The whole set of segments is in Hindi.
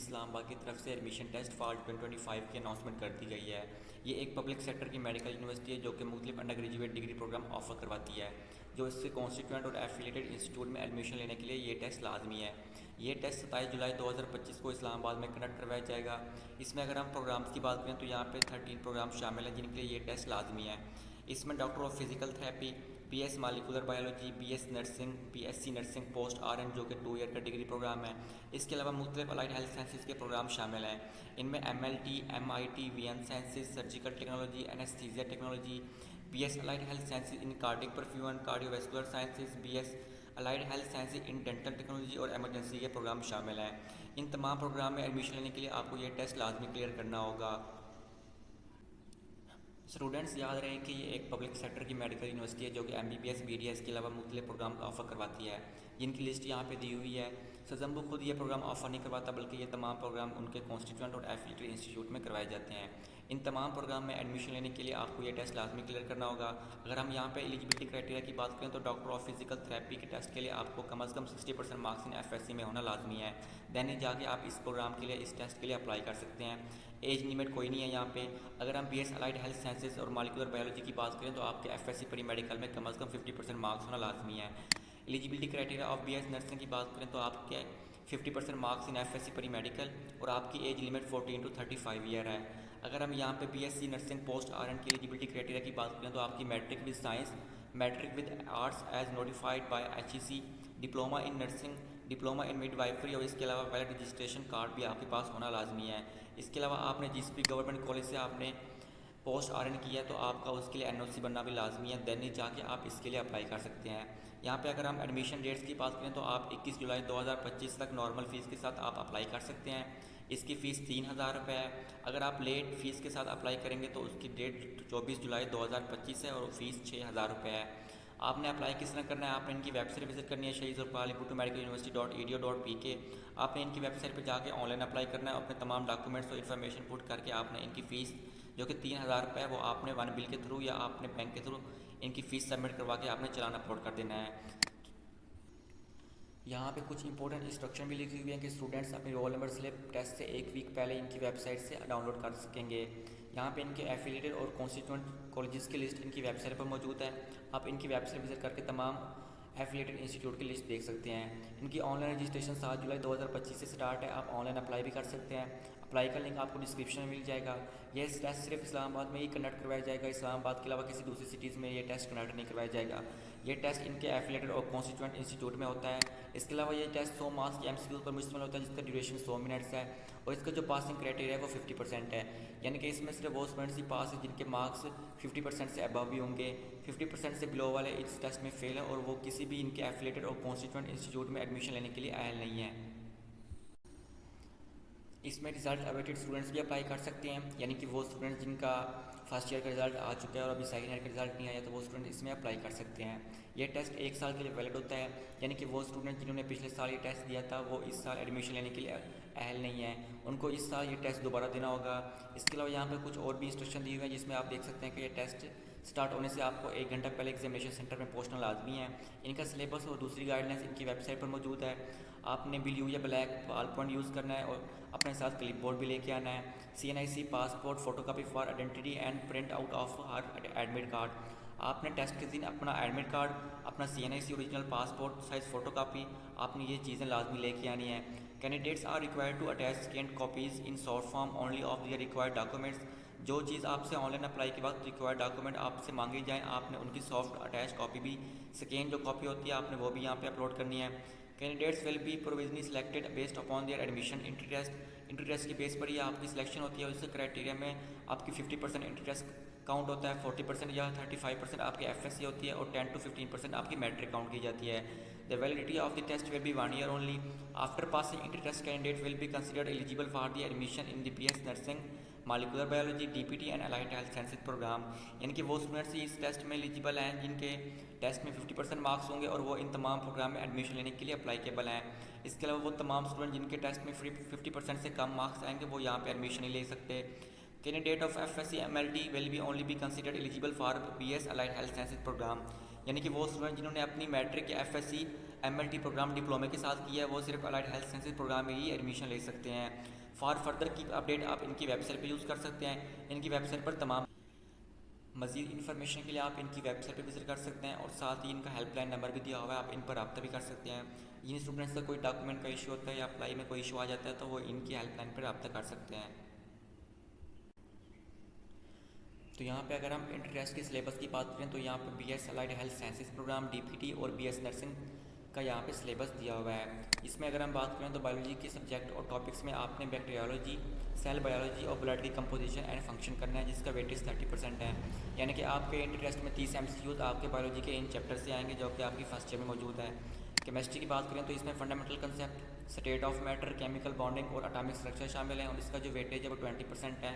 इस्लामाबाद की तरफ से एडमिशन टेस्ट फॉर 2025 की अनाउंसमेंट कर दी गई है। ये एक पब्लिक सेक्टर की मेडिकल यूनिवर्सिटी है जो कि मुख्तलिफ undergraduate degree programme offer करवाती है। जो इसके कॉन्स्टिट्यूएंट और एफिलेटेड इंस्टीट्यूट में एडमिशन लेने के लिए ये टेस्ट लाजमी है। ये टेस्ट 27 जुलाई 2025 को इस्लामाबाद में कंडक्ट करवाया जाएगा। इसमें अगर हम प्रोग्राम्स की बात करें तो यहाँ पे 13 प्रोग्राम शामिल हैं जिनके लिए ये टेस्ट लाजमी है। इसमें doctor of physical therapy, BS molecular biology, BS nursing, BSc nursing post RN जो कि 2 ईयर का डिग्री प्रोग्राम है। इसके अलावा मुख्तलिफ अलाइड हेल्थ साइंसेज के प्रोग्राम शामिल हैं। इनमें MLT, MIT, VM sciences, surgical technology, anaesthesia technology, BS allied health sciences in cardiac perfusion, cardiovascular sciences, BS allied health sciences in dental technology और एमरजेंसी के प्रोग्राम शामिल हैं। इन तमाम प्रोग्राम में एडमिशन लेने के लिए आपको ये टेस्ट लाजमी क्लियर करना होगा। स्टूडेंट्स याद रहे कि ये एक पब्लिक सेक्टर की मेडिकल यूनिवर्सिटी है जो कि एमबीबीएस, बीडीएस के अलावा मुख्तलिफ प्रोग्राम ऑफर करवाती है, जिनकी लिस्ट यहाँ पे दी हुई है। सजम्बू खुद ये प्रोग्राम ऑफर नहीं करवाता बल्कि ये तमाम प्रोग्राम उनके कॉन्स्टिट्यूएंट और एफिलिएटेड इंस्टीट्यूट में करवाए जाते हैं। इन तमाम प्रोग्राम में एडमिशन लेने के लिए आपको ये टेस्ट लाजमी क्लियर करना होगा। अगर हम यहाँ पे एलिजिबिलिटी क्राइटेरिया की बात करें तो डॉक्टर ऑफ फिजिकल थेरेपी के टेस्ट के लिए आपको कम से कम 60% मार्क्स इन एफएससी में होना लाजमी है। दैन ही जाके आप इस प्रोग्राम के लिए, इस टेस्ट के लिए अप्लाई कर सकते हैं। एज लिमिट कोई नहीं है यहाँ पे। अगर हम बीएस अलाइड हेल्थ साइंसेज और मॉलिक्यूलर बायोलॉजी की बात करें तो आपके एफएससी प्री मेडिकल में कम से कम 50% मार्क्स होना लाजमी है। Eligibility criteria of BS nursing की बात करें तो आपके 50% marks in FSc pre medical और आपकी एज लिमिट 14 to 35 ईयर है। अगर हम यहाँ पे बीएससी नर्सिंग पोस्ट आरएन की एलिजिबिलिटी क्राइटेरिया की बात करें तो आपकी matric with science, matric with arts as notified by HEC, diploma in nursing, diploma in midwifery और इसके अलावा वैलिड रजिस्ट्रेशन कार्ड भी आपके पास होना लाजमी है। इसके अलावा आपने जिस भी गवर्नमेंट कॉलेज से आपने पोस्ट आरएन किया है तो आपका उसके लिए एनओसी बनना भी लाजमी है। दैन ही जाके आप इसके लिए अप्लाई कर सकते हैं। यहाँ पे अगर हम एडमिशन डेट्स की बात करें तो आप 21 जुलाई 2025 तक नॉर्मल फ़ीस के साथ आप अप्लाई कर सकते हैं। इसकी फ़ीस 3000 रुपये है। अगर आप लेट फ़ीस के साथ अप्लाई करेंगे तो उसकी डेट 24 जुलाई 2025 है और फ़ीस 6000 रुपये है। आपने अप्लाई किस तरह करना है, आपने इनकी वेबसाइट विजिट करनी है शहीद ज़ुल्फ़िकार अली भुट्टो मेडिकल यूनिवर्सिटी.edu.pk। आपने इनकी वेबसाइट पर जाके ऑनलाइन अप्लाई करना है। अपने तमाम डॉक्यूमेंट्स और इन्फॉर्मेशन पुट करके आपने इनकी फ़ीस जो कि 3000 रुपये है वो आपने वन बिल के थ्रू या आपने बैंक के थ्रू इनकी फ़ीस सबमिट करवा के आपने चालान अपलोड कर देना है। यहाँ पे कुछ इंपॉर्टेंट इंस्ट्रक्शन भी लिखी हुई है कि स्टूडेंट्स अपनी रोल नंबर स्लिप टेस्ट से 1 वीक पहले इनकी वेबसाइट से डाउनलोड कर सकेंगे। यहाँ पे इनके एफिलिएटेड और कॉन्स्टिट्यूएंट कॉलेजेस की लिस्ट इनकी वेबसाइट पर मौजूद है। आप इनकी वेबसाइट विजिट करके तमाम एफिलिएटेड इंस्टीट्यूट की लिस्ट देख सकते हैं। इनकी ऑनलाइन रजिस्ट्रेशन 7 जुलाई 2025 से स्टार्ट है। आप ऑनलाइन अप्लाई भी कर सकते हैं। अप्लाई का लिंक आपको डिस्क्रिप्शन में मिल जाएगा। यह टेस्ट सिर्फ इस्लामाबाद में ही कंडक्ट करवाया जाएगा। इस्लामाबाद के अलावा किसी दूसरी सिटीज़ में ये टेस्ट कंडक्ट नहीं करवाया जाएगा। ये टेस्ट इनके एफिलिएटेड और कॉन्स्टिट्यूएंट इंस्टीट्यूट में होता है। इसके अलावा ये टेस्ट 100 मार्क्स के एमसीक्यूज पर मुश्तमिल होता है जिसका ड्यूरेशन 100 मिनट्स है और इसका जो पासिंग क्राइटेरिया है वो 50% है। यानी कि इसमें सिर्फ वो स्टूडेंट्स ही पास है जिनके मार्क्स 50% से अबव भी होंगे। 50% से बिलो वाले इस टेस्ट में फेल है और वो किसी भी इनके एफिलिएटेड और कॉन्स्टिट्यूएंट इंस्टीट्यूट में एडमिशन लेने के लिए अहल नहीं है। इसमें रिजल्ट अवेटेड स्टूडेंट्स भी अप्लाई कर सकते हैं, यानी कि वो स्टूडेंट जिनका फर्स्ट ईयर का रिजल्ट आ चुका है और अभी सेकंड ईयर का रिजल्ट नहीं आया तो वो स्टूडेंट इसमें अप्लाई कर सकते हैं। ये टेस्ट 1 साल के लिए वैलिड होता है, यानी कि वो स्टूडेंट जिन्होंने पिछले साल ये टेस्ट दिया था वो इस साल एडमिशन लेने के लिए अहल नहीं है, उनको इस साल ये टेस्ट दोबारा देना होगा। इसके अलावा यहाँ पर कुछ और भी इंस्ट्रक्शन दी हुई हैं जिसमें आप देख सकते हैं कि ये टेस्ट स्टार्ट होने से आपको 1 घंटा पहले एग्जामिनेशन सेंटर में पहुँचना लाजमी है। इनका सिलेबस और दूसरी गाइडलाइंस इनकी वेबसाइट पर मौजूद है। आपने ब्लू या ब्लैक बॉल पॉइंट यूज़ करना है और अपने साथ क्लिप बोर्ड भी लेके आना है। CNIC passport, photocopy for identity and print out of her admit card. आपने टेस्ट के दिन अपना एडमिट कार्ड, अपना CNIC original passport size photocopy, आपने ये चीज़ें लाजमी लेके आनी है। Candidates are required to attach scanned copies in short form only of their required documents. जो चीज़ आपसे ऑनलाइन अप्लाई के वक्त रिक्वायर्ड डॉक्यूमेंट आपसे मांगी जाए आपने उनकी सॉफ्ट अटैच कॉपी भी, स्कैन जो कॉपी होती है आपने वो भी यहाँ पे अपलोड करनी है। Candidates will be provisionally selected based upon their admission entry test की बेस पर ही आपकी सिलेक्शन होती है और इस क्राइटेरिया में आपकी 50% इंट्री टेस्ट काउंट होता है, 40% या 35% आपकी एफएससी होती है और 10 to 15% आपकी मैट्रिक काउंट की जाती है। The validity of the test will be 1 year only. After passing entry test candidate will be considered eligible for the admission in the BS nursing, molecular biology, DPT and allied health sciences programme. यानी कि वो स्टूडेंट्स इस टेस्ट में एलिजिबल हैं जिनके टेस्ट में 50% मार्क्स होंगे और वो इन तमाम प्रोग्राम में एडमिशन लेने के लिए अप्लाईकेबल हैं। इसके अलावा वो तमाम स्टूडेंट जिनके टेस्ट में 50% से कम मार्क्स आएंगे वो यहाँ पे एडमिशन नहीं ले सकते। Candidate of FSc MLT will be only be considered eligible for BS allied health sciences programme, यानी कि वो स्टूडेंट जिन्होंने अपनी मैट्रिक या FSc MLT प्रोग्राम डिप्लोमे के साथ किया है वो सिर्फ अलाइड हेल्थ साइंसेज प्रोग्राम में ही एडमिशन ले सकते हैं। फॉर फर्दर की अपडेट आप इनकी वेबसाइट पर यूज़ कर सकते हैं। इनकी वेबसाइट पर तमाम मज़ीद इन्फॉर्मेशन के लिए आप इनकी वेबसाइट पर विजिट कर सकते हैं और साथ ही इनका हेल्पलाइन नंबर भी दिया हुआ है, आप इन पर रब्ता भी कर सकते हैं। जिन स्टूडेंट्स का कोई डॉक्यूमेंट का इशू होता है या अप्लाई में कोई इशू आ जाता है तो वो इनकी हेल्पलाइन पर रब्ता कर सकते हैं। तो यहाँ पे अगर हम इंटरटेस्ट के सिलेबस की बात करें तो यहाँ पे BS allied health sciences programme DPT और BS नर्सिंग का यहाँ पे सिलेबस दिया हुआ है। इसमें अगर हम बात करें तो बायोलॉजी के सब्जेक्ट और टॉपिक्स में आपने बैक्टीरियोलॉजी, सेल बायोलॉजी और ब्लड की कंपोजिशन एंड फंक्शन करना है, जिसका वेटेज 30% है। यानी कि आपके इंटरटेस्ट में 30 MCQs आपके बायोलॉजी के इन चैप्टर से आएंगे जो कि आपकी फर्स्ट ईयर में मौजूद है। केमिस्ट्री की बात करें तो इसमें fundamental concept, state of matter, chemical bonding और एटॉमिक स्ट्रक्चर शामिल हैं और इसका जो वेटेज है वो 20% है।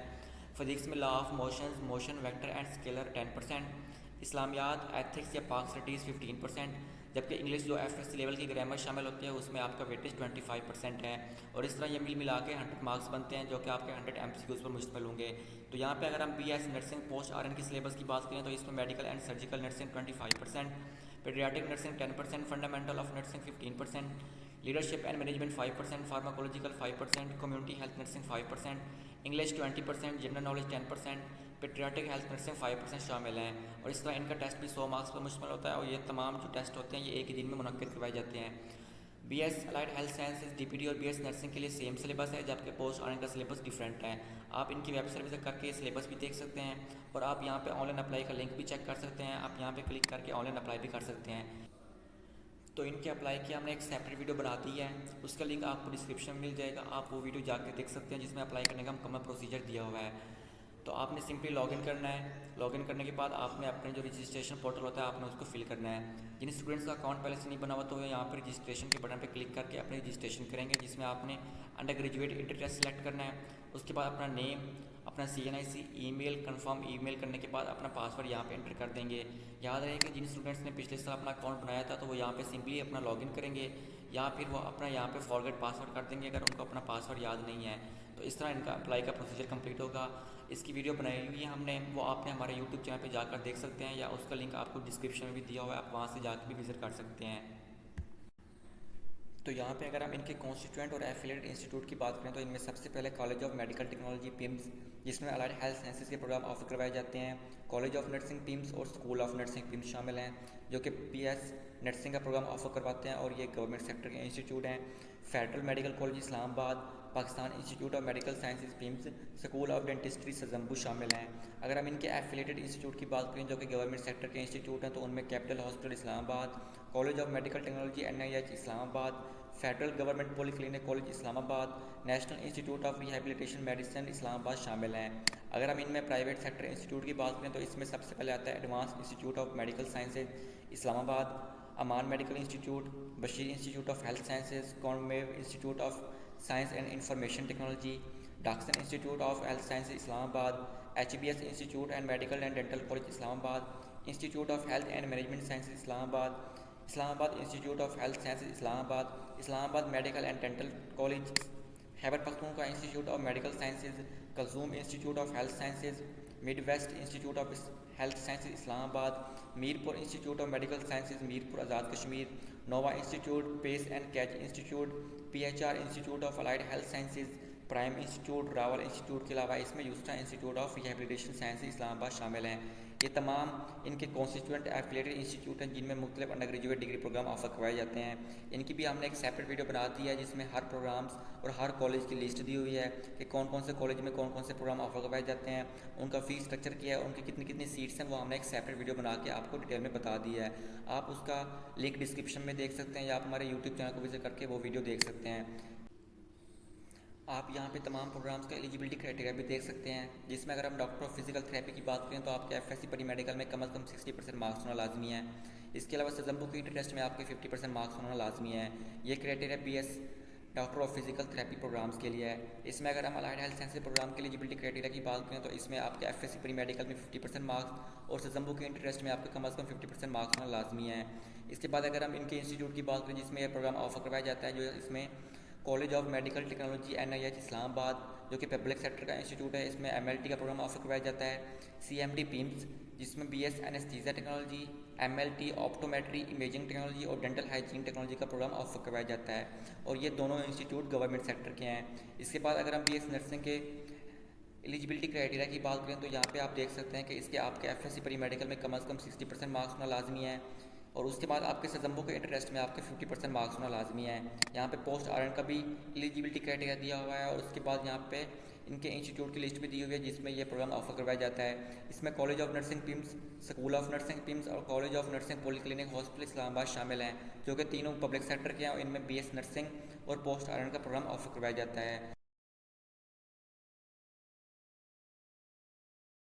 फिजिक्स में law of motions, motion vector and scalar 10%, Islamiat, ethics या पाक स्टडीज़ 15%, जबकि इंग्लिश जो FSc लेवल की ग्रामर शामिल होती है उसमें आपका वेटेज 25% है। और इस तरह ये मिला के 100 मार्क्स बनते हैं जो कि आपके 100 MCQs पर मुश्तमिल होंगे। तो यहाँ पे अगर हम BS नर्सिंग पोस्ट RN की सिलेबस की बात करें तो इसमें medical and surgical nursing 25%, paediatric nursing 10%, fundamental of nursing 15%, leadership and management 5%, pharmacological 5%, community health nursing 5%, English 20%, general knowledge 10%, patriotic health nursing 5% शामिल हैं। और इस तरह इनका टेस्ट भी 100 मार्क्स पर मुश्तमिल होता है और ये तमाम जो टेस्ट होते हैं ये एक ही दिन में मुनक्किद करवाए जाते हैं। BS allied health sciences DPT और BS नर्सिंग के लिए सेम सिलेबस है, जबकि पोस्ट RN का सिलेबस डिफरेंट है। आप इनकी वेबसाइट विजिट करके सिलेबस भी देख सकते हैं और आप यहाँ पे ऑनलाइन अप्लाई का लिंक भी चेक कर सकते हैं। आप यहाँ पे क्लिक करके ऑनलाइन अप्लाई भी कर सकते हैं। तो इनके अप्लाई की हमने एक सेपरेट वीडियो बना दी है, उसका लिंक आपको डिस्क्रिप्शन में मिल जाएगा, आप वो वीडियो जाकर देख सकते हैं जिसमें अप्लाई करने का मुकम्मल प्रोसीजर दिया हुआ है। तो आपने सिंपली लॉगिन करना है। लॉगिन करने के बाद आपने अपने जो रजिस्ट्रेशन पोर्टल होता है आपने उसको फिल करना है। जिन स्टूडेंट्स का अकाउंट पहले से नहीं बना हुआ तो वो यहाँ पर रजिस्ट्रेशन के बटन पर क्लिक करके अपने रजिस्ट्रेशन करेंगे, जिसमें आपने अंडर ग्रेजुएट इंटरेस्ट सेलेक्ट करना है। उसके बाद अपना नेम, अपना CNIC, ईमेल, कंफर्म ईमेल करने के बाद अपना पासवर्ड यहाँ पे एंटर कर देंगे। याद रहे कि जिन स्टूडेंट्स ने पिछले साल अपना अकाउंट बनाया था तो वो यहाँ पे सिंपली अपना लॉगिन करेंगे या फिर वो अपना यहाँ पे फॉरगेट पासवर्ड कर देंगे अगर उनको अपना पासवर्ड याद नहीं है। तो इस तरह इनका अप्लाई का प्रोसीजर कंप्लीट होगा। इसकी वीडियो बनाई हुई है हमने, वो आपने हमारे यूट्यूब चैनल पर जाकर देख सकते हैं या उसका लिंक आपको डिस्क्रिप्शन में भी दिया हुआ है, आप वहाँ से जाकर भी विजिट कर सकते हैं। तो यहाँ पे अगर हम इनके कॉन्स्टिट्यूएंट और एफिलिएटेड इंस्टीट्यूट की बात करें तो इनमें सबसे पहले college of medical technology PIMS, जिसमें अलाइड हेल्थ साइंसेज के प्रोग्राम ऑफर करवाए जाते हैं। कॉलेज ऑफ नर्सिंग PIMS और स्कूल ऑफ नर्सिंग PIMS शामिल हैं जो कि BS नर्सिंग का प्रोग्राम ऑफर करवाते हैं और ये गवर्नमेंट सेक्टर के इंस्टीट्यूट हैं। Federal medical college Islamabad, Pakistan institute of medical sciences PIMS, school of dentistry सजम्बू शामिल हैं। अगर हम इनके एफिलिएटेड इंस्टीट्यूट की बात करें जो कि गवर्नमेंट सेक्टर के इंस्टीट्यूट हैं तो उनमें capital hospital Islamabad, college of medical technology NIH Islamabad, federal government polyclinic college Islamabad, national institute of rehabilitation medicine Islamabad शामिल हैं। अगर हम इनमें प्राइवेट सेक्टर इंस्टीट्यूट की बात करें तो इसमें सबसे पहले आता है advance institute of medical sciences Islamabad, Aman medical institute, Bashir institute of health sciences, कॉनवेव institute of science and information technology, डॉक्सन institute of health sciences Islamabad, HBS institute and medical and dental college Islamabad, institute of health and management sciences Islamabad, Islamabad institute of health sciences Islamabad, Islamabad medical and dental college, Khyber Pakhtunkhwa institute of medical sciences, Kulsoom institute of health sciences, mid waste institute of health sciences Islamabad, Mirpur institute of medical sciences Mirpur Azad Kashmir, nova institute, pace and catch institute, PHR institute of allied health sciences, prime institute, Rawal institute के अलावा इसमें यूस्टा institute of rehabilitation science Islamabad शामिल हैं। ये तमाम इनके कॉन्स्टिट्यूएंट एफिलिएटेड इंस्टीट्यूट हैं जिनमें मुख्तलिफ undergraduate degree programme offer करवाए जाते हैं। इनकी भी हमने एक सेपरेट वीडियो बना दी है जिसमें हर प्रोग्राम्स और हर कॉलेज की लिस्ट दी हुई है कि कौन कौन से कॉलेज में कौन कौन से प्रोग्राम ऑफर करवाए जाते हैं, उनका फ़ीस स्ट्रक्चर क्या है, उनकी कितनी कितनी सीट्स हैं, वो हमने एक सेपरेट वीडियो बना के आपको डिटेल में बता दी है। आप उसका लिंक डिस्क्रिप्शन में देख सकते हैं या आप हमारे यूट्यूब चैनल को विजिट करके वो वीडियो देख सकते हैं। आप यहाँ पे तमाम प्रोग्राम्स का एलिजिबिलिटी क्राइटेरिया भी देख सकते हैं, जिसमें अगर हम डॉक्टर ऑफ फिजिकल थेरेपी की बात करें तो आपके FSc परी मेडिकल में कम से कम 60% मार्क्स होना लाजमी है। इसके अलावा सजम्बू की टेस्ट में आपके 50% मार्क्स होना लाजमी है। ये criteria BS doctor of physical therapy programmes के लिए है। इसमें अगर हम अलाइड हेल्थ साइंसेज प्रोग्राम के एलिजिबिलिटी क्राइटेरिया की बात करें तो इसमें आपके FSc परी मेडिकल में 50% मार्क्स और सजम्बू के इंटरेस्ट में आपके कम से कम 50% मार्क्स होना लाजमी है। इसके बाद अगर हम इनके इंस्टीट्यूट की बात करें जिसमें यह प्रोग्राम ऑफर करवाया जाता है, जो इसमें college of medical technology NIH Islamabad, जो कि पब्लिक सेक्टर का इंस्टीट्यूट है, इसमें MLT का प्रोग्राम ऑफर करवाया जाता है। CMD पिम्स, जिसमें BS anaesthesia technology, MLT optometry imaging technology और डेंटल हाइजीन टेक्नोलॉजी का प्रोग्राम ऑफर करवाया जाता है, और ये दोनों इंस्टीट्यूट गवर्नमेंट सेक्टर के हैं। इसके बाद अगर हम BS नर्सिंग के एलिजिबिलिटी क्राइटेरिया की बात करें तो यहाँ पे आप देख सकते हैं कि इसके आपके FSC प्री मेडिकल में कम से कम 60% मार्क्स होना लाजमी है, और उसके बाद आपके सजम्बो के इंटरेस्ट में आपके 50% मार्क्स होना लाजमी है। यहाँ पे पोस्ट RN का भी एलिजिबिलिटी क्राइटेरिया दिया हुआ है, और उसके बाद यहाँ पे इनके इंस्टीट्यूट की लिस्ट भी दी हुई है जिसमें ये प्रोग्राम ऑफर करवाया जाता है। इसमें college of nursing PIMS, school of nursing PIMS और college of nursing polyclinic hospital Islamabad शामिल हैं, जो कि तीनों पब्लिक सेक्टर के हैं, और इनमें BS नर्सिंग और पोस्ट RN का प्रोग्राम ऑफर करवाया जाता है।